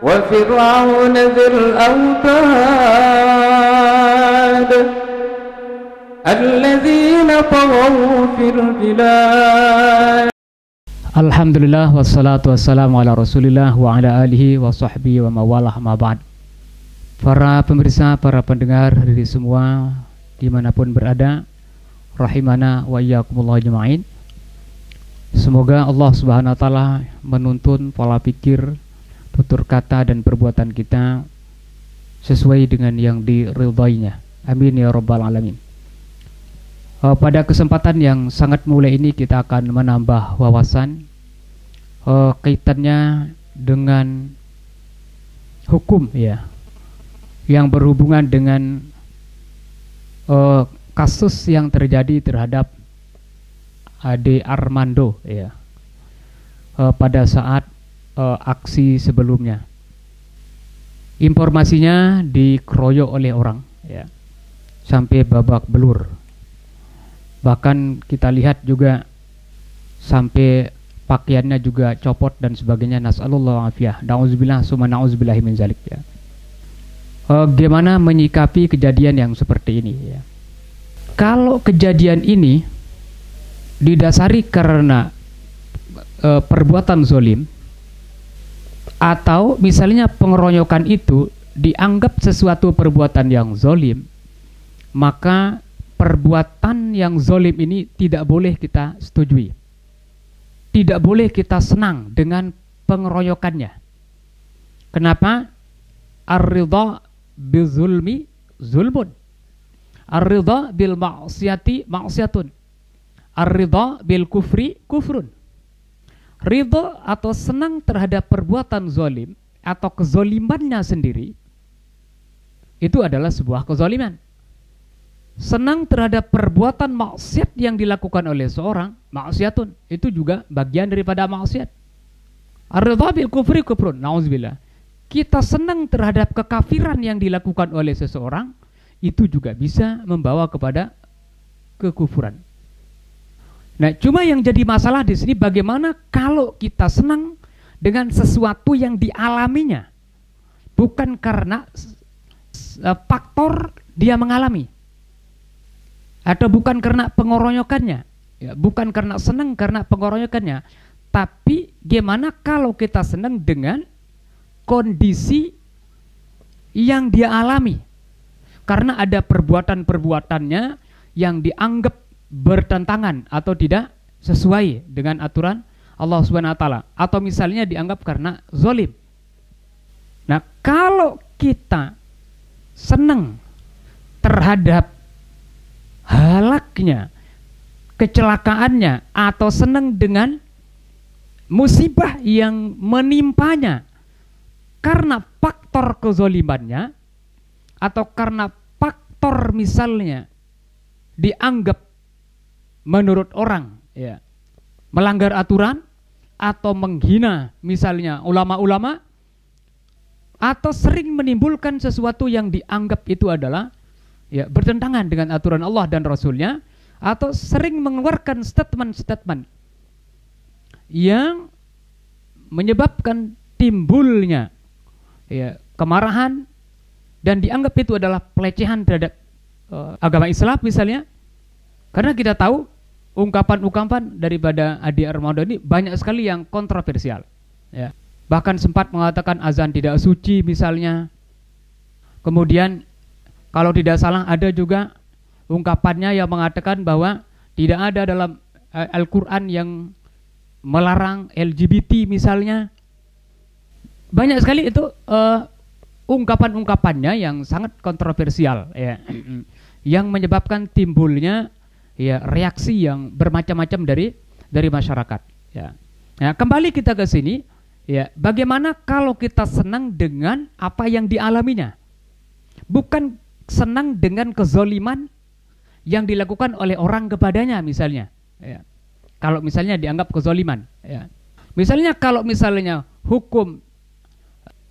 وفرعون ذي الأوتاد الذين طغوا في البلاد. Alhamdulillah wassalatu wassalamu ala rasulillah wa ala alihi wa sahbihi wa mawalah ma ba'd. Para pemirsa, para pendengar dari semua dimanapun berada, rahimana wa iyyakumullah jema'in. Semoga Allah subhanahu wa ta'ala menuntun pola pikir, tutur kata dan perbuatan kita sesuai dengan yang diridhainya. Amin ya rabbal alamin. Pada kesempatan yang sangat mulia ini kita akan menambah wawasan kaitannya dengan hukum ya, yang berhubungan dengan kasus yang terjadi terhadap Ade Armando ya, pada saat aksi sebelumnya. Informasinya dikeroyok oleh orang ya, sampai babak belur. Bahkan kita lihat juga sampai pakaiannya juga copot dan sebagainya. Nas'alullah afiyah. Na'udzubillah summa na'udzubillahi min zalik ya. Gimana menyikapi kejadian yang seperti ini ya? Kalau kejadian ini didasari karena perbuatan zolim, atau misalnya pengeroyokan itu dianggap sesuatu perbuatan yang zolim, maka perbuatan yang zolim ini tidak boleh kita setujui, tidak boleh kita senang dengan pengeroyokannya. Kenapa? Ar-ridha bil zulmi zulmun, ar-ridha bil ma'siyati ma'siyatun, ar-ridha bil kufri kufrun. Ridha atau senang terhadap perbuatan zolim atau kezolimannya sendiri itu adalah sebuah kezoliman. Senang terhadap perbuatan maksiat yang dilakukan oleh seorang, maksiatun, itu juga bagian daripada maksiat. Ar-ridha bil kufri kufrun, na'udzubillah. Kita senang terhadap kekafiran yang dilakukan oleh seseorang, itu juga bisa membawa kepada kekufuran. Nah, cuma yang jadi masalah di sini bagaimana kalau kita senang dengan sesuatu yang dialaminya, bukan karena faktor dia mengalami, atau bukan karena pengeroyokannya ya, bukan karena senang karena pengeroyokannya, tapi gimana kalau kita senang dengan kondisi yang dia alami, karena ada perbuatan-perbuatannya yang dianggap bertentangan atau tidak sesuai dengan aturan Allah Subhanahu wa taala, atau misalnya dianggap karena zolim. Nah, kalau kita senang terhadap halaknya, kecelakaannya, atau senang dengan musibah yang menimpanya karena faktor kezolimannya, atau karena faktor misalnya dianggap menurut orang ya melanggar aturan, atau menghina misalnya ulama-ulama, atau sering menimbulkan sesuatu yang dianggap itu adalah ya bertentangan dengan aturan Allah dan Rasulnya, atau sering mengeluarkan statement-statement yang menyebabkan timbulnya ya kemarahan dan dianggap itu adalah pelecehan terhadap agama Islam misalnya. Karena kita tahu ungkapan-ungkapan daripada Ade Armando ini banyak sekali yang kontroversial ya. Bahkan sempat mengatakan azan tidak suci misalnya. Kemudian kalau tidak salah ada juga ungkapannya yang mengatakan bahwa tidak ada dalam Al-Quran yang melarang LGBT misalnya. Banyak sekali itu ungkapan-ungkapannya yang sangat kontroversial ya, yang menyebabkan timbulnya ya reaksi yang bermacam-macam dari masyarakat ya. Nah, kembali kita ke sini ya, bagaimana kalau kita senang dengan apa yang dialaminya, bukan senang dengan kezoliman yang dilakukan oleh orang kepadanya misalnya ya. Kalau misalnya dianggap kezoliman ya, misalnya kalau misalnya hukum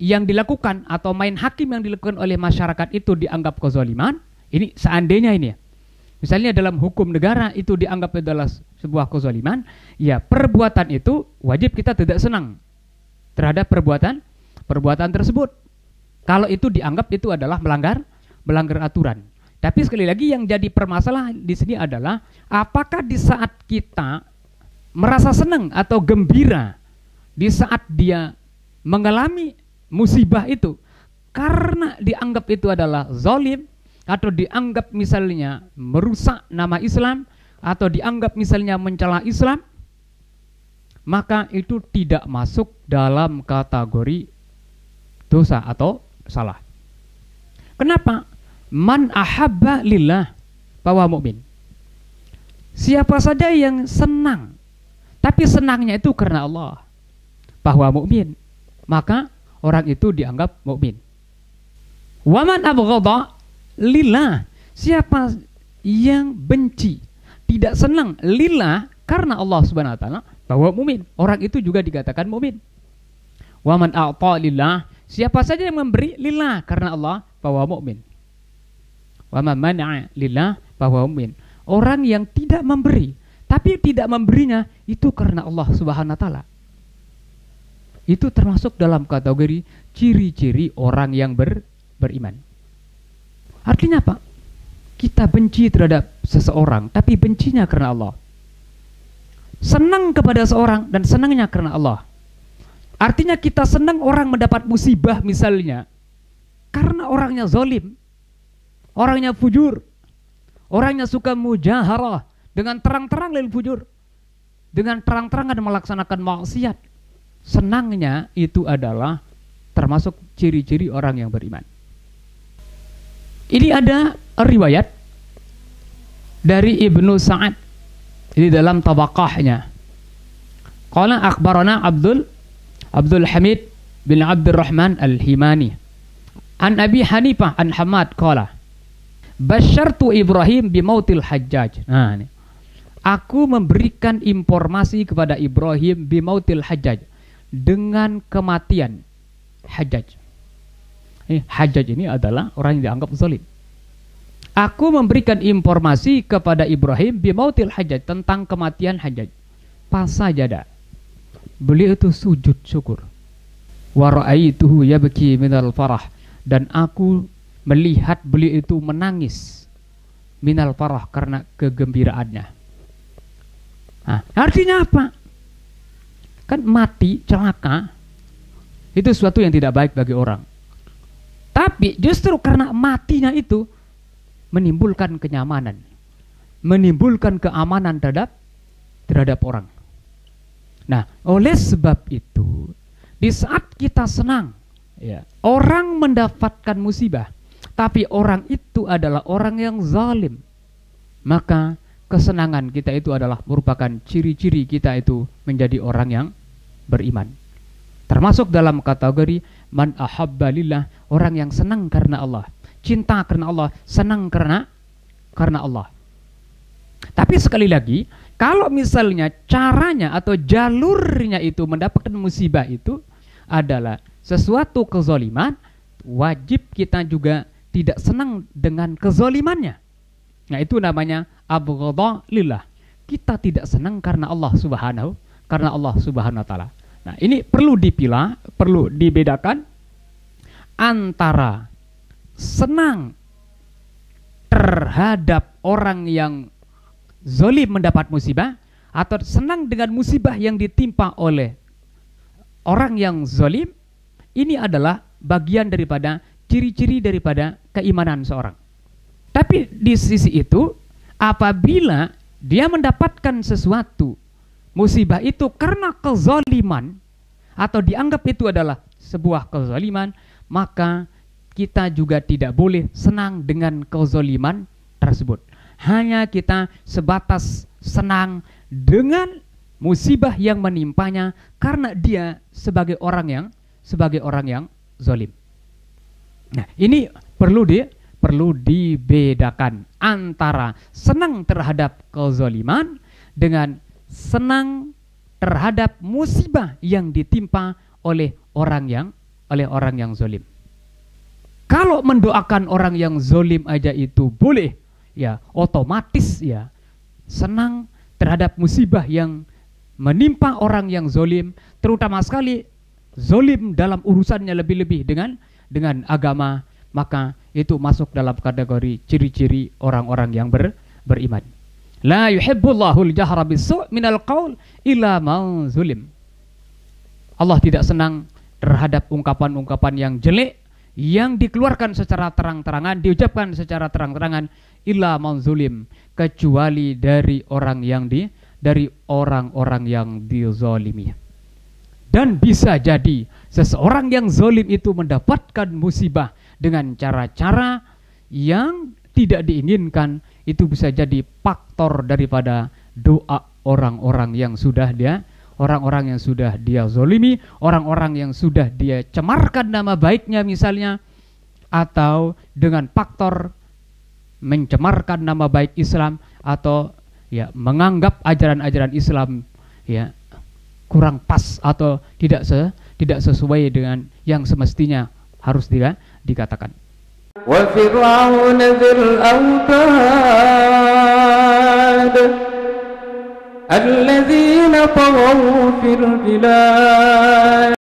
yang dilakukan atau main hakim yang dilakukan oleh masyarakat itu dianggap kezoliman, ini seandainya ini ya, misalnya dalam hukum negara itu dianggap adalah sebuah kezaliman, ya perbuatan itu wajib kita tidak senang terhadap perbuatan perbuatan tersebut. Kalau itu dianggap itu adalah melanggar aturan. Tapi sekali lagi yang jadi permasalahan di sini adalah apakah di saat kita merasa senang atau gembira di saat dia mengalami musibah itu karena dianggap itu adalah zalim atau dianggap misalnya merusak nama Islam atau dianggap misalnya mencela Islam, maka itu tidak masuk dalam kategori dosa atau salah. Kenapa? Man ahabba lillah bahwa mukmin. Siapa saja yang senang, tapi senangnya itu karena Allah, bahwa mukmin, maka orang itu dianggap mukmin. Wa man abghadha lillah, siapa yang benci, tidak senang lillah karena Allah Subhanahu wa taala, bahwa mukmin, orang itu juga dikatakan mukmin. Wa man a'ta lillah, siapa saja yang memberi lillah karena Allah, bahwa mukmin. Wa man mana'a lillah, bahwa mukmin. Orang yang tidak memberi, tapi tidak memberinya itu karena Allah Subhanahu wa taala, itu termasuk dalam kategori ciri-ciri orang yang beriman. Artinya apa? Kita benci terhadap seseorang, tapi bencinya karena Allah. Senang kepada seorang dan senangnya karena Allah. Artinya kita senang orang mendapat musibah misalnya karena orangnya zalim, orangnya fujur, orangnya suka mujaharah dengan terang-terang lil fujur, dengan terang-terangan melaksanakan maksiat. Senangnya itu adalah termasuk ciri-ciri orang yang beriman. Ini ada riwayat dari Ibnu Sa'ad ini dalam tabaqahnya. Qala akhbarana Abdul Hamid bin Abdurrahman Al-Himani an Abi Hanifah an Hamad qala basyartu Ibrahim bimautil Hajjaj. Nah, ini. Aku memberikan informasi kepada Ibrahim bimautil Hajjaj, dengan kematian Hajjaj. Hajjaj ini adalah orang yang dianggap zalim. Aku memberikan informasi kepada Ibrahim bimautil Hajjaj, tentang kematian Hajjaj. Fasajada, beliau itu sujud syukur. Wa ra'aituhu yabki minal farah, dan aku melihat beliau itu menangis minal farah, karena kegembiraannya. Nah, artinya apa? Kan mati, celaka, itu sesuatu yang tidak baik bagi orang. Tapi justru karena matinya itu menimbulkan kenyamanan, menimbulkan keamanan terhadap orang. Nah, oleh sebab itu, di saat kita senang, ya, orang mendapatkan musibah, tapi orang itu adalah orang yang zalim, maka kesenangan kita itu adalah merupakan ciri-ciri kita itu menjadi orang yang beriman. Termasuk dalam kategori man ahabba lillah, orang yang senang karena Allah, cinta karena Allah, senang karena Allah. Tapi sekali lagi, kalau misalnya caranya atau jalurnya itu mendapatkan musibah itu adalah sesuatu kezaliman, wajib kita juga tidak senang dengan kezalimannya. Nah, itu namanya abghadha lillah. Kita tidak senang karena Allah Subhanahu wa taala. Nah, ini perlu dipilah, perlu dibedakan antara senang terhadap orang yang zalim mendapat musibah, atau senang dengan musibah yang ditimpa oleh orang yang zalim. Ini adalah bagian daripada ciri-ciri daripada keimanan seorang. Tapi di sisi itu, apabila dia mendapatkan sesuatu musibah itu karena kezaliman, atau dianggap itu adalah sebuah kezaliman, maka kita juga tidak boleh senang dengan kezaliman tersebut. Hanya kita sebatas senang dengan musibah yang menimpanya karena dia sebagai orang yang zalim. Nah, ini perlu dibedakan antara senang terhadap kezaliman dengan senang terhadap musibah yang ditimpa oleh orang yang zalim. Kalau mendoakan orang yang zalim aja itu boleh, ya otomatis ya senang terhadap musibah yang menimpa orang yang zalim, terutama sekali zolim dalam urusannya lebih-lebih dengan agama, maka itu masuk dalam kategori ciri-ciri orang-orang yang beriman. La yuhibbullahu al-jahra bis-su' minal qaul illa man zulim. Allah tidak senang terhadap ungkapan-ungkapan yang jelek yang dikeluarkan secara terang-terangan, diucapkan secara terang-terangan, illa man zulim, kecuali dari orang-orang yang dizalimi. Dan bisa jadi seseorang yang zalim itu mendapatkan musibah dengan cara-cara yang tidak diinginkan. Itu bisa jadi faktor daripada doa orang-orang yang sudah dia zalimi, orang-orang yang sudah dia cemarkan nama baiknya misalnya, atau dengan faktor mencemarkan nama baik Islam, atau ya menganggap ajaran-ajaran Islam ya kurang pas atau tidak sesuai dengan yang semestinya harus dikatakan. Wa fir'aun dzil autad alladzina taghaw fil bilad